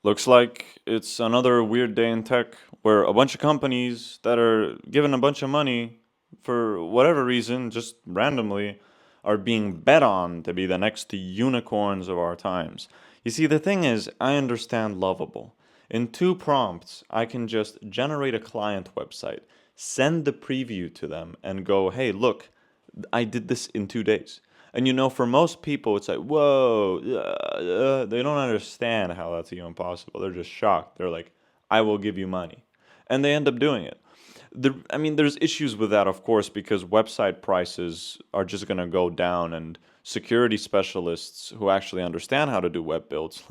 Looks like it's another weird day in tech where a bunch of companies that are given a bunch of money for whatever reason, just randomly, are being bet on to be the next unicorns of our times. You see, the thing is, I understand Lovable. In two prompts, I can just generate a client website, send the preview to them, and go, hey, look, I did this in 2 days. And for most people, it's like, whoa, they don't understand how that's even possible. They're just shocked. They're like, I will give you money. And they end up doing it. There's issues with that, of course, because website prices are just going to go down, and security specialists who actually understand how to do web builds,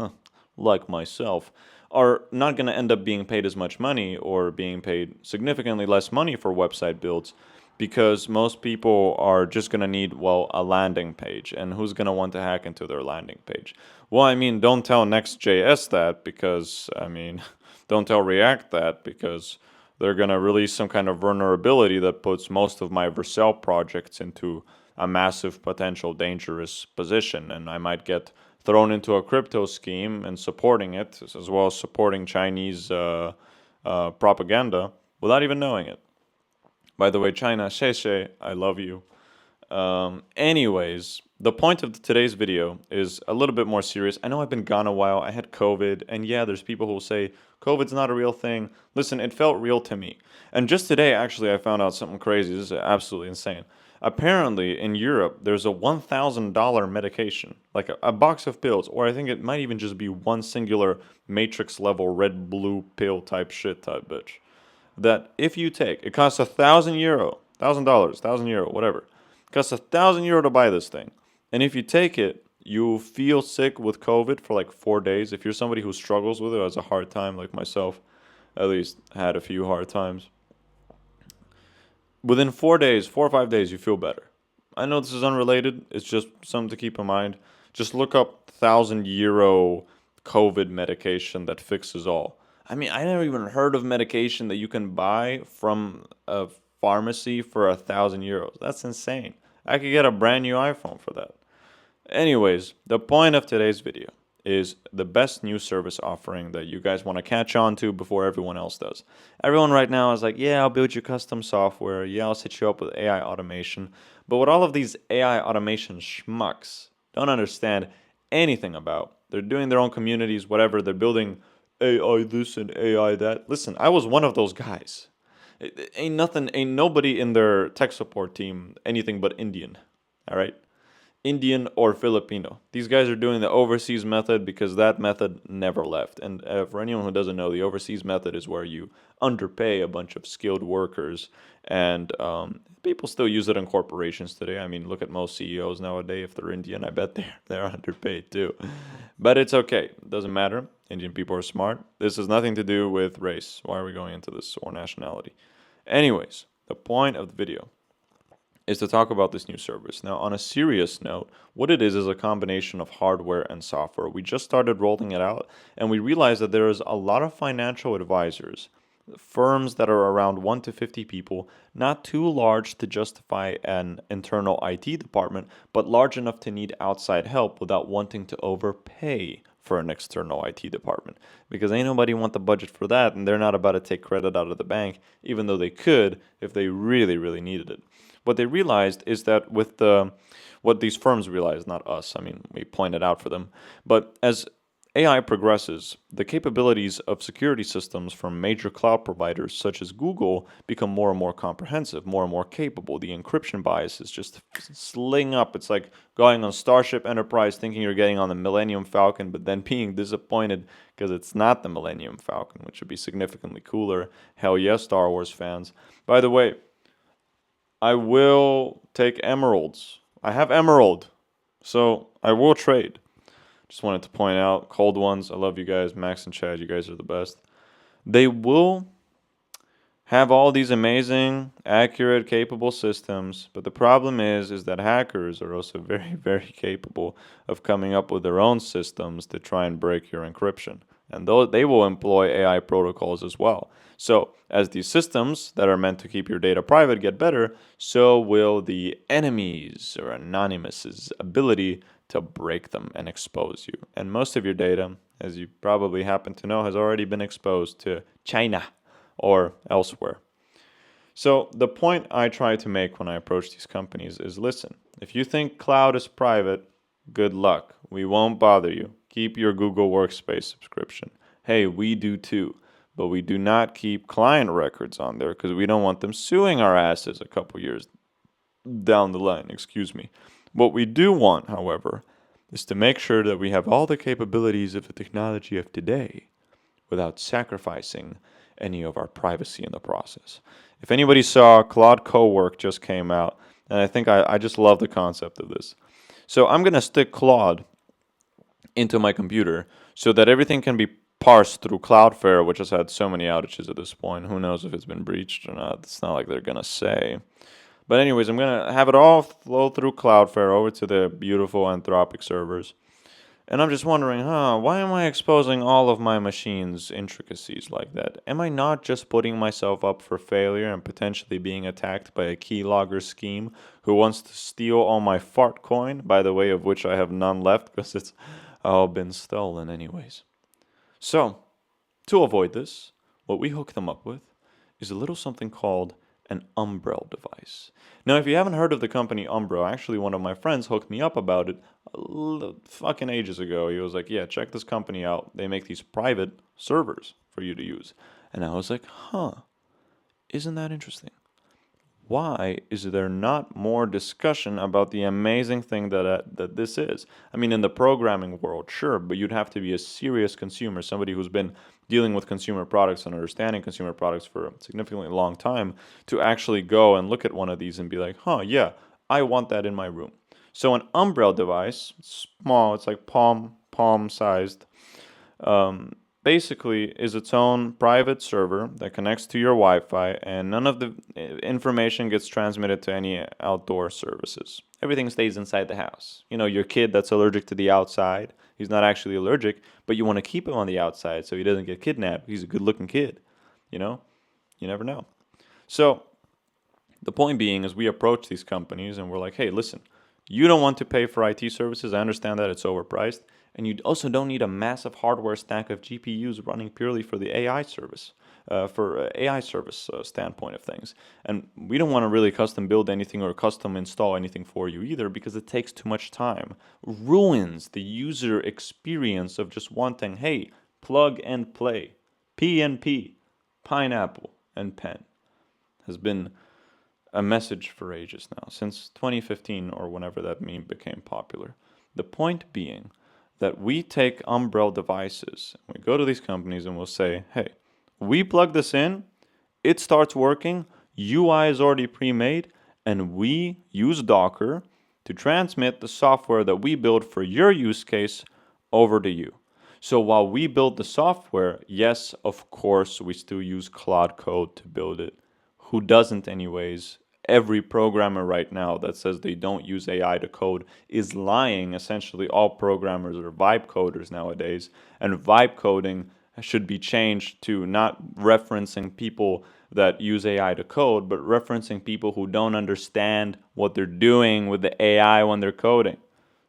like myself, are not going to end up being paid as much money or being paid significantly less money for website builds because most people are just going to need, well, a landing page. And who's going to want to hack into their landing page? Well, don't tell Next.js that because, don't tell React that because they're going to release some kind of vulnerability that puts most of my Vercel projects into a massive potential dangerous position. And I might get thrown into a crypto scheme and supporting it, as well as supporting Chinese propaganda without even knowing it. By the way, China, Sheshe, I love you. Anyways, the point of today's video is a little bit more serious. I know I've been gone a while. I had COVID, and yeah, there's people who will say COVID's not a real thing. Listen, it felt real to me. And just today, actually, I found out something crazy. This is absolutely insane. Apparently, in Europe, there's a $1,000 medication, like a box of pills, or I think it might even just be one singular matrix level red blue pill type shit type bitch. That if you take, it costs €1,000, $1,000, €1,000, whatever. It costs €1,000 to buy this thing. And if you take it, you feel sick with COVID for like 4 days. If you're somebody who struggles with it, has a hard time, like myself, at least had a few hard times. Within 4 days, 4 or 5 days, you feel better. I know this is unrelated. It's just something to keep in mind. Just look up €1,000 COVID medication that fixes all. I never even heard of medication that you can buy from a pharmacy for €1,000. That's insane. I could get a brand new iPhone for that. Anyways, the point of today's video is the best new service offering that you guys want to catch on to before everyone else does. Everyone right now is like, yeah, I'll build you custom software. Yeah, I'll set you up with AI automation. But what all of these AI automation schmucks don't understand anything about, they're doing their own communities, whatever. They're building AI this and AI that. Listen, I was one of those guys. Ain't nobody in their tech support team anything but Indian. All right? Indian or Filipino. These guys are doing the overseas method because that method never left. And for anyone who doesn't know, the overseas method is where you underpay a bunch of skilled workers, and people still use it in corporations today. Look at most CEOs nowadays. If they're Indian, I bet they're underpaid too. But it's okay. It doesn't matter. Indian people are smart. This has nothing to do with race. Why are we going into this, or nationality? Anyways, the point of the video is to talk about this new service. Now, on a serious note, what it is a combination of hardware and software. We just started rolling it out, and we realized that there is a lot of financial advisors, firms that are around 1 to 50 people, not too large to justify an internal IT department, but large enough to need outside help without wanting to overpay for an external IT department. Because ain't nobody want the budget for that, and they're not about to take credit out of the bank, even though they could if they really, really needed it. What they realized is that what these firms realized, not us, we pointed out for them, but as AI progresses, the capabilities of security systems from major cloud providers such as Google become more and more comprehensive, more and more capable. The encryption bias is just sling up. It's like going on Starship Enterprise thinking you're getting on the Millennium Falcon, but then being disappointed because it's not the Millennium Falcon, which would be significantly cooler. Hell yes, Star Wars fans. By the way, I will take emeralds. I have emerald, so I will trade. Just wanted to point out, cold ones, I love you guys. Max and Chad, you guys are the best. They will have all these amazing, accurate, capable systems, but the problem is that hackers are also very, very capable of coming up with their own systems to try and break your encryption. And they will employ AI protocols as well. So, as these systems that are meant to keep your data private get better, so will the enemies or anonymous' ability to break them and expose you. And most of your data as you probably happen to know, has already been exposed to China or elsewhere. So the point I try to make when I approach these companies is, listen, if you think cloud is private, good luck. We won't bother you. Keep your Google Workspace subscription. Hey, we do too. But we do not keep client records on there because we don't want them suing our asses a couple years down the line, excuse me. What we do want, however, is to make sure that we have all the capabilities of the technology of today without sacrificing any of our privacy in the process. If anybody saw, Claude Code just came out, and I think I just love the concept of this. So I'm going to stick Claude into my computer so that everything can be parsed through Cloudflare, which has had so many outages at this point. Who knows if it's been breached or not? It's not like they're going to say. But anyways, I'm going to have it all flow through Cloudflare over to the beautiful Anthropic servers. And I'm just wondering, why am I exposing all of my machine's intricacies like that? Am I not just putting myself up for failure and potentially being attacked by a keylogger scheme who wants to steal all my fart coin, by the way of which I have none left because it's all been stolen anyways? So, to avoid this, what we hook them up with is a little something called an Umbrel device. Now, if you haven't heard of the company Umbrel, actually one of my friends hooked me up about it fucking ages ago. He was like, yeah, check this company out. They make these private servers for you to use. And I was like, isn't that interesting? Why is there not more discussion about the amazing thing that this is? I mean, in the programming world, sure, but you'd have to be a serious consumer, somebody who's been dealing with consumer products and understanding consumer products for a significantly long time to actually go and look at one of these and be like, yeah, I want that in my room. So an Umbrel device, small, it's like palm-sized, basically is its own private server that connects to your Wi-Fi, and none of the information gets transmitted to any outdoor services. Everything stays inside the house. You know, your kid that's allergic to the outside, he's not actually allergic, but you want to keep him on the outside so he doesn't get kidnapped. He's a good-looking kid, you know? You never know. So the point being is we approach these companies and we're like, hey, listen, you don't want to pay for IT services. I understand that it's overpriced. And you also don't need a massive hardware stack of GPUs running purely for the AI service, standpoint of things. And we don't want to really custom build anything or custom install anything for you either because it takes too much time. Ruins the user experience of just wanting, hey, plug and play. PNP, pineapple, and pen has been a message for ages now, since 2015 or whenever that meme became popular. The point being that we take Umbrel devices, we go to these companies and we'll say, hey, we plug this in, it starts working, UI is already pre-made, and we use Docker to transmit the software that we build for your use case over to you. So while we build the software, yes, of course, we still use Claude Code to build it. Who doesn't anyways? Every programmer right now that says they don't use AI to code is lying. Essentially, all programmers are vibe coders nowadays, and vibe coding should be changed to not referencing people that use AI to code, but referencing people who don't understand what they're doing with the AI when they're coding.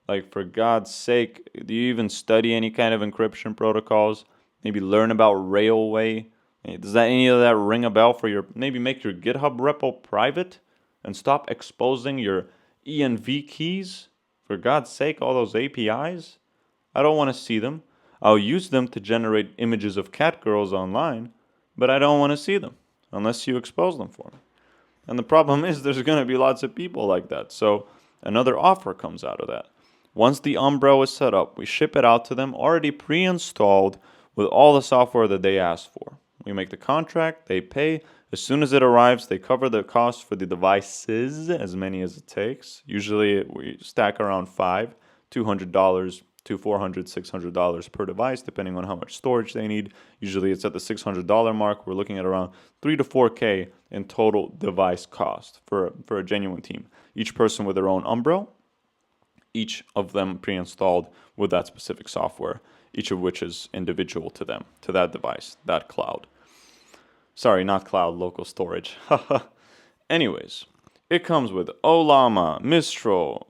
Like, for God's sake, do you even study any kind of encryption protocols? Maybe learn about Railway? Does that any of that ring a bell for your, maybe make your GitHub repo private and stop exposing your env keys? For God's sake, all those APIs? I don't want to see them. I'll use them to generate images of cat girls online, but I don't want to see them unless you expose them for me. And the problem is there's going to be lots of people like that. So another offer comes out of that. Once the Umbrel is set up, we ship it out to them already pre-installed with all the software that they asked for. We make the contract, they pay. As soon as it arrives, they cover the cost for the devices, as many as it takes. Usually we stack around $500, $200 to $400, $600 per device, depending on how much storage they need. Usually it's at the $600 mark. We're looking at around $3 to $4K in total device cost for a genuine team. Each person with their own Umbrel, each of them pre-installed with that specific software, each of which is individual to them, to that device, that cloud. Sorry, not cloud, local storage. Anyways, it comes with Olama, Mistral,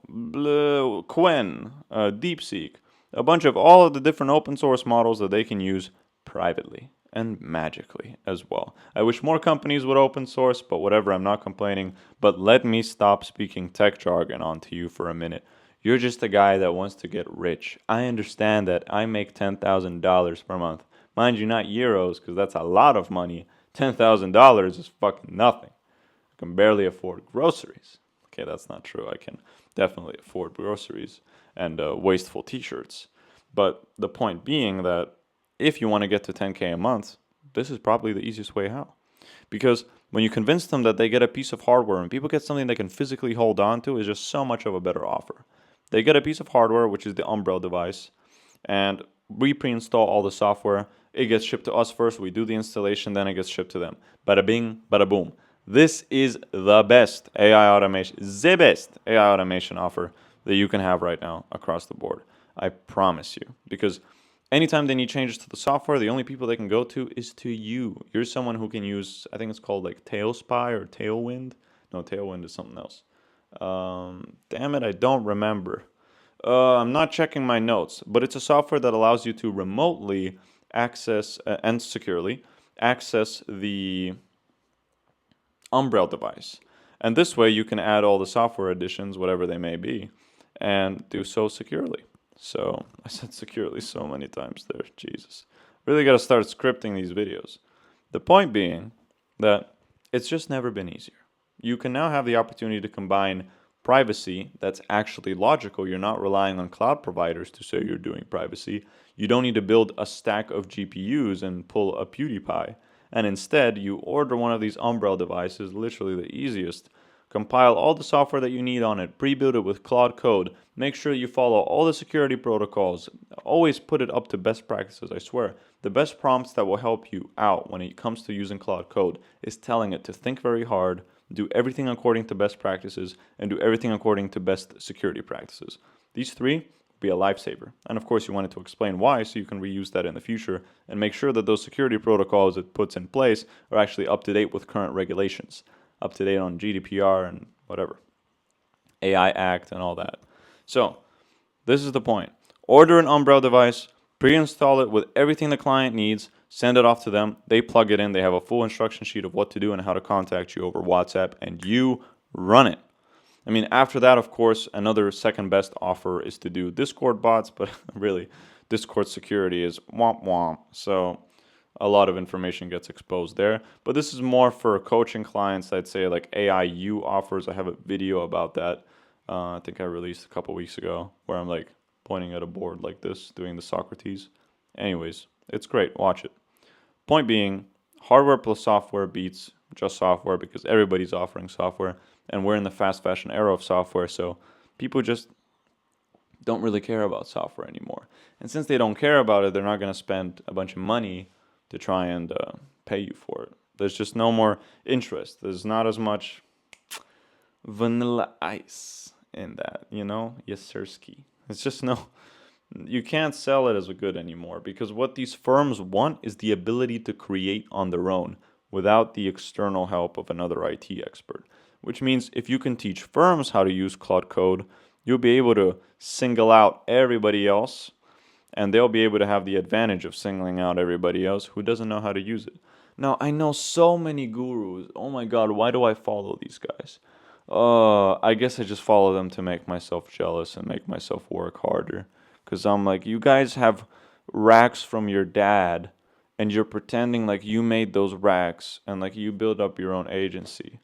Quen, DeepSeek, a bunch of all of the different open source models that they can use privately and magically as well. I wish more companies would open source, but whatever, I'm not complaining. But let me stop speaking tech jargon onto you for a minute. You're just a guy that wants to get rich. I understand that I make $10,000 per month. Mind you, not euros, because that's a lot of money. $10,000 is fucking nothing. I can barely afford groceries. Okay, that's not true. I can definitely afford groceries and wasteful t-shirts. But the point being that if you want to get to 10K a month, this is probably the easiest way how. Because when you convince them that they get a piece of hardware and people get something they can physically hold on to, is just so much of a better offer. They get a piece of hardware, which is the Umbrel device, and we pre-install all the software. It gets shipped to us first. We do the installation, then it gets shipped to them. Bada bing, bada boom. This is the best AI automation, the best AI automation offer that you can have right now across the board. I promise you. Because anytime they need changes to the software, the only people they can go to is to you. You're someone who can use, I think it's called like Tailspy or Tailwind. No, Tailwind is something else. Damn it, I don't remember. I'm not checking my notes, but it's a software that allows you to remotely access and securely access the Umbrel device. And this way you can add all the software additions, whatever they may be, and do so securely. So, I said securely so many times there, Jesus. Really got to start scripting these videos. The point being that it's just never been easier. You can now have the opportunity to combine privacy that's actually logical. You're not relying on cloud providers to say you're doing privacy. You don't need to build a stack of GPUs and pull a PewDiePie. And instead, you order one of these Umbrel devices, literally the easiest. Compile all the software that you need on it, pre-build it with Claude Code. Make sure you follow all the security protocols. Always put it up to best practices, I swear. The best prompts that will help you out when it comes to using Claude Code is telling it to think very hard, do everything according to best practices, and do everything according to best security practices. These three will be a lifesaver. And of course, you wanted to explain why so you can reuse that in the future and make sure that those security protocols it puts in place are actually up to date with current regulations, up to date on GDPR and whatever, AI Act and all that. So, this is the point. Order an Umbrel device, pre-install it with everything the client needs, send it off to them, they plug it in, they have a full instruction sheet of what to do and how to contact you over WhatsApp, and you run it. I mean, after that, of course, another second best offer is to do Discord bots, but really, Discord security is womp womp. So, a lot of information gets exposed there. But this is more for coaching clients, I'd say, like AIU offers. I have a video about that. I think I released a couple weeks ago where I'm like pointing at a board like this, doing the Socrates. Anyways, it's great. Watch it. Point being, hardware plus software beats just software because everybody's offering software. And we're in the fast fashion era of software. So people just don't really care about software anymore. And since they don't care about it, they're not going to spend a bunch of money to try and pay you for it. There's just no more interest. There's not as much vanilla ice in that, you know? Yes, sirski. It's just no, you can't sell it as a good anymore because what these firms want is the ability to create on their own without the external help of another IT expert. Which means if you can teach firms how to use Claude Code, you'll be able to single out everybody else, and they'll be able to have the advantage of singling out everybody else who doesn't know how to use it. Now, I know so many gurus. Oh my god, why do I follow these guys? I guess I just follow them to make myself jealous and make myself work harder. Because I'm like, you guys have racks from your dad, and you're pretending like you made those racks and like you build up your own agency.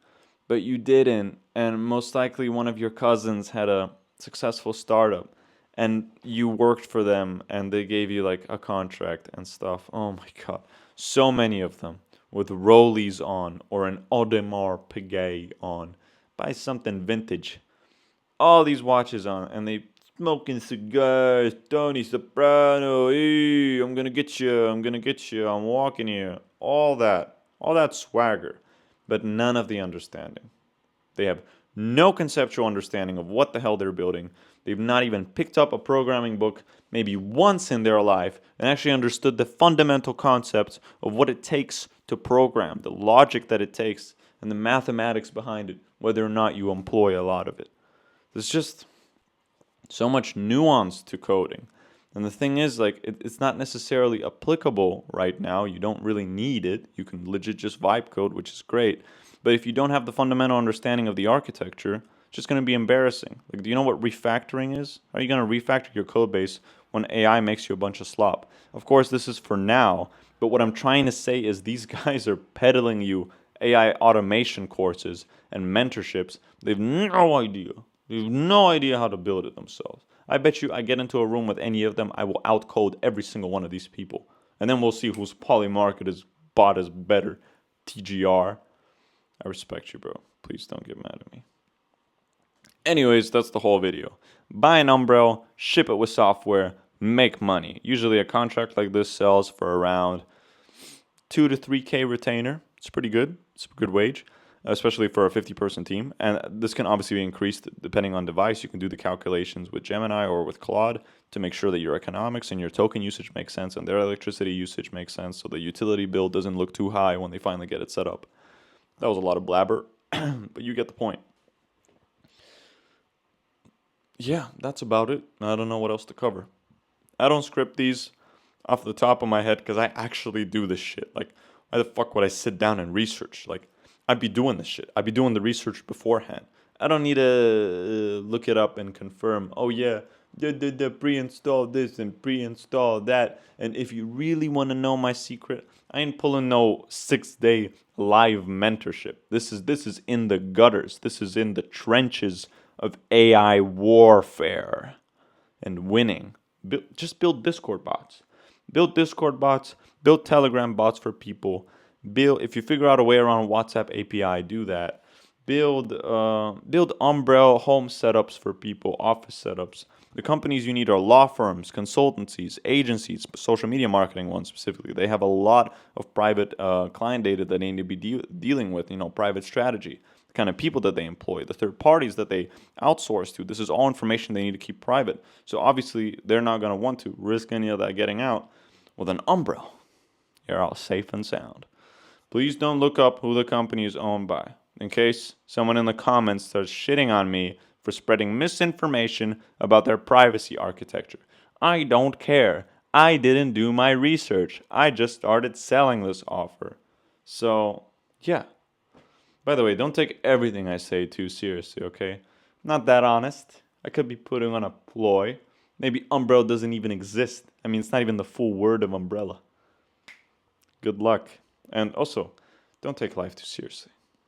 But you didn't, and most likely one of your cousins had a successful startup and you worked for them and they gave you like a contract and stuff. Oh my god. So many of them with Rollies on or an Audemars Piguet on. Buy something vintage. All these watches on and they smoking cigars. Tony Soprano. Hey, I'm gonna get you. I'm gonna get you. I'm walking here. All that swagger. But none of the understanding. They have no conceptual understanding of what the hell they're building. They've not even picked up a programming book maybe once in their life and actually understood the fundamental concepts of what it takes to program, the logic that it takes, and the mathematics behind it, whether or not you employ a lot of it. There's just so much nuance to coding. And the thing is, like, it's not necessarily applicable right now. You don't really need it. You can legit just vibe code, which is great. But if you don't have the fundamental understanding of the architecture, it's just going to be embarrassing. Like, do you know what refactoring is? How are you going to refactor your code base when AI makes you a bunch of slop? Of course, this is for now. But what I'm trying to say is these guys are peddling you AI automation courses and mentorships. They've no idea. They have no idea how to build it themselves. I bet you I get into a room with any of them, I will outcode every single one of these people. And then we'll see whose polymarket is bot is better. TGR. I respect you, bro. Please don't get mad at me. Anyways, that's the whole video. Buy an Umbrel, ship it with software, make money. Usually a contract like this sells for around 2 to 3K retainer. It's pretty good. It's a good wage, especially for a 50-person team. And this can obviously be increased depending on device. You can do the calculations with Gemini or with Claude to make sure that your economics and your token usage makes sense and their electricity usage makes sense, so the utility bill doesn't look too high when they finally get it set up. That was a lot of blabber, but you get the point. Yeah, that's about it. I don't know what else to cover. I don't script these off the top of my head because I actually do this shit. Like, why the fuck would I sit down and research? Like, I'd be doing this shit. I'd be doing the research beforehand. I don't need to look it up and confirm, oh yeah, pre-install this and pre-install that. And if you really want to know my secret, I ain't pulling no 6-day live mentorship. This is in the gutters. This is in the trenches of AI warfare and winning. Just build Discord bots. Build Discord bots. Build Telegram bots for people. If you figure out a way around WhatsApp API, do that. Build Umbrel home setups for people, office setups. The companies you need are law firms, consultancies, agencies, social media marketing ones specifically. They have a lot of private client data that they need to be dealing with, private strategy, the kind of people that they employ, the third parties that they outsource to. This is all information they need to keep private. So obviously, they're not going to want to risk any of that getting out. With an Umbrel, you're all safe and sound. Please don't look up who the company is owned by, in case someone in the comments starts shitting on me for spreading misinformation about their privacy architecture. I don't care. I didn't do my research. I just started selling this offer. So, yeah. By the way, don't take everything I say too seriously, okay? Not that honest. I could be putting on a ploy. Maybe Umbrella doesn't even exist. I mean, it's not even the full word of umbrella. Good luck. And also, don't take life too seriously.